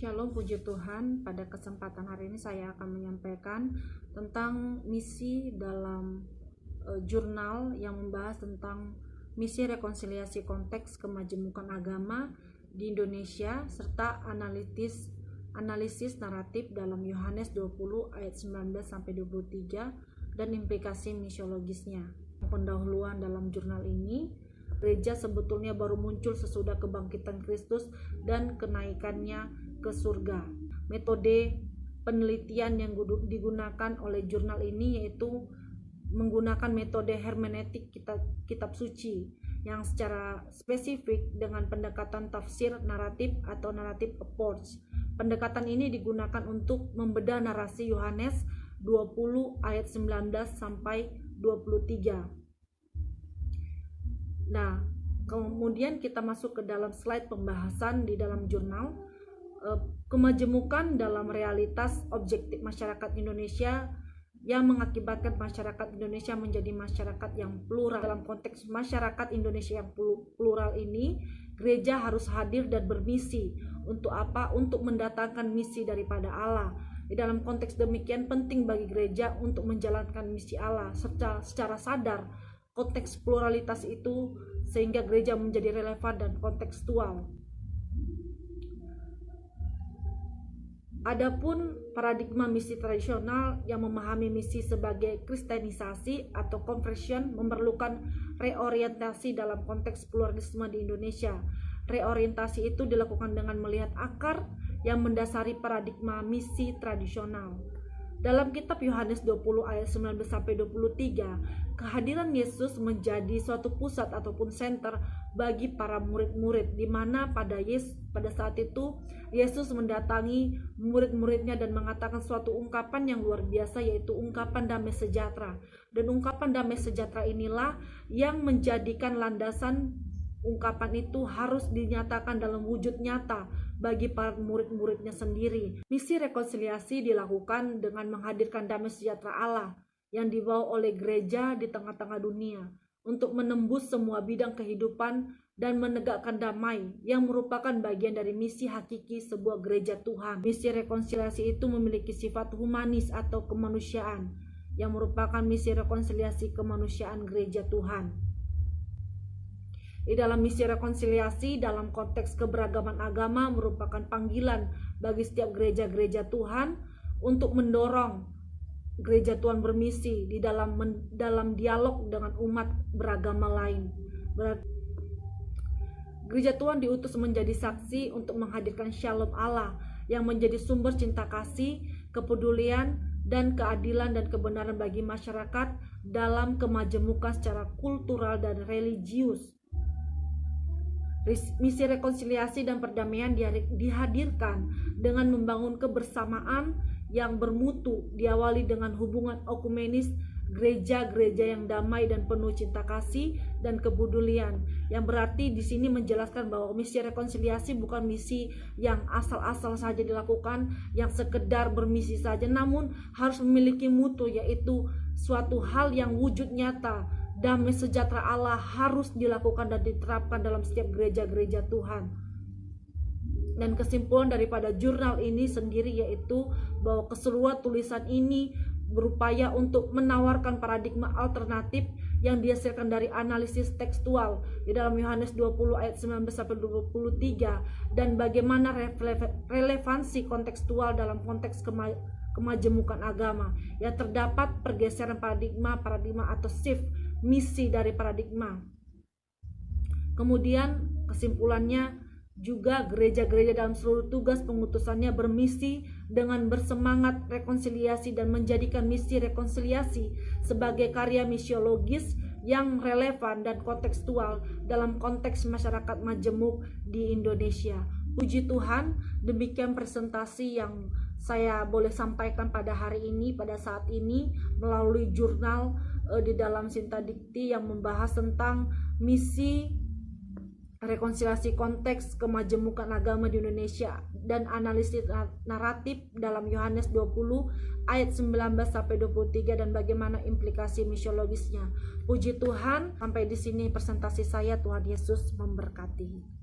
Shalom, puji Tuhan. Pada kesempatan hari ini saya akan menyampaikan tentang misi dalam jurnal yang membahas tentang misi rekonsiliasi konteks kemajemukan agama di Indonesia serta analisis naratif dalam Yohanes 20 ayat 19 sampai 23 dan implikasi misiologisnya. Pendahuluan dalam jurnal ini, gereja sebetulnya baru muncul sesudah kebangkitan Kristus dan kenaikannya ke surga. Metode penelitian yang digunakan oleh jurnal ini yaitu menggunakan metode hermeneutik kitab suci yang secara spesifik dengan pendekatan tafsir naratif atau narrative approach. Pendekatan ini digunakan untuk membedah narasi Yohanes 20 ayat 19 sampai 23. Nah, kemudian kita masuk ke dalam slide pembahasan di dalam jurnal. Kemajemukan dalam realitas objektif masyarakat Indonesia yang mengakibatkan masyarakat Indonesia menjadi masyarakat yang plural. Dalam konteks masyarakat Indonesia yang plural ini, gereja harus hadir dan bermisi. Untuk apa? Untuk mendatangkan misi daripada Allah. Di dalam konteks demikian penting bagi gereja untuk menjalankan misi Allah secara sadar konteks pluralitas itu sehingga gereja menjadi relevan dan kontekstual. Adapun paradigma misi tradisional yang memahami misi sebagai kristenisasi atau conversion memerlukan reorientasi dalam konteks pluralisme di Indonesia. Reorientasi itu dilakukan dengan melihat akar yang mendasari paradigma misi tradisional. Dalam kitab Yohanes 20 ayat 19 sampai 23, kehadiran Yesus menjadi suatu pusat ataupun center bagi para murid-murid, di mana pada saat itu Yesus mendatangi murid-muridnya dan mengatakan suatu ungkapan yang luar biasa, yaitu ungkapan damai sejahtera. Dan ungkapan damai sejahtera inilah yang menjadikan landasan ungkapan itu harus dinyatakan dalam wujud nyata bagi para murid-muridnya sendiri. Misi rekonsiliasi dilakukan dengan menghadirkan damai sejahtera Allah yang dibawa oleh gereja di tengah-tengah dunia untuk menembus semua bidang kehidupan dan menegakkan damai yang merupakan bagian dari misi hakiki sebuah gereja Tuhan. Misi rekonsiliasi itu memiliki sifat humanis atau kemanusiaan yang merupakan misi rekonsiliasi kemanusiaan gereja Tuhan. Di dalam misi rekonsiliasi dalam konteks keberagaman agama merupakan panggilan bagi setiap gereja-gereja Tuhan untuk mendorong gereja Tuhan bermisi di dalam dialog dengan umat beragama lain. Gereja Tuhan diutus menjadi saksi untuk menghadirkan shalom Allah yang menjadi sumber cinta kasih, kepedulian, dan keadilan dan kebenaran bagi masyarakat dalam kemajemukan secara kultural dan religius. Misi rekonsiliasi dan perdamaian dihadirkan dengan membangun kebersamaan yang bermutu, diawali dengan hubungan ekumenis gereja-gereja yang damai dan penuh cinta kasih dan kepedulian. Yang berarti di sini menjelaskan bahwa misi rekonsiliasi bukan misi yang asal-asal saja dilakukan, yang sekedar bermisi saja, namun harus memiliki mutu, yaitu suatu hal yang wujud nyata. Damai sejahtera Allah harus dilakukan dan diterapkan dalam setiap gereja-gereja Tuhan. Dan kesimpulan daripada jurnal ini sendiri yaitu bahwa keseluruhan tulisan ini berupaya untuk menawarkan paradigma alternatif yang dihasilkan dari analisis tekstual di dalam Yohanes 20 ayat 19 sampai 23 dan bagaimana relevansi kontekstual dalam konteks kemajemukan agama. Ya, terdapat pergeseran paradigma atau shift misi dari paradigma. Kemudian kesimpulannya juga gereja-gereja dalam seluruh tugas pengutusannya bermisi dengan bersemangat rekonsiliasi dan menjadikan misi rekonsiliasi sebagai karya misiologis yang relevan dan kontekstual dalam konteks masyarakat majemuk di Indonesia. Puji Tuhan, demikian presentasi yang saya boleh sampaikan pada hari ini, pada saat ini melalui jurnal di dalam Sinta Dikti yang membahas tentang misi rekonsiliasi konteks kemajemukan agama di Indonesia dan analisis naratif dalam Yohanes 20 ayat 19 sampai 23 dan bagaimana implikasi misiologisnya. Puji Tuhan, sampai di sini presentasi saya. Tuhan Yesus memberkati.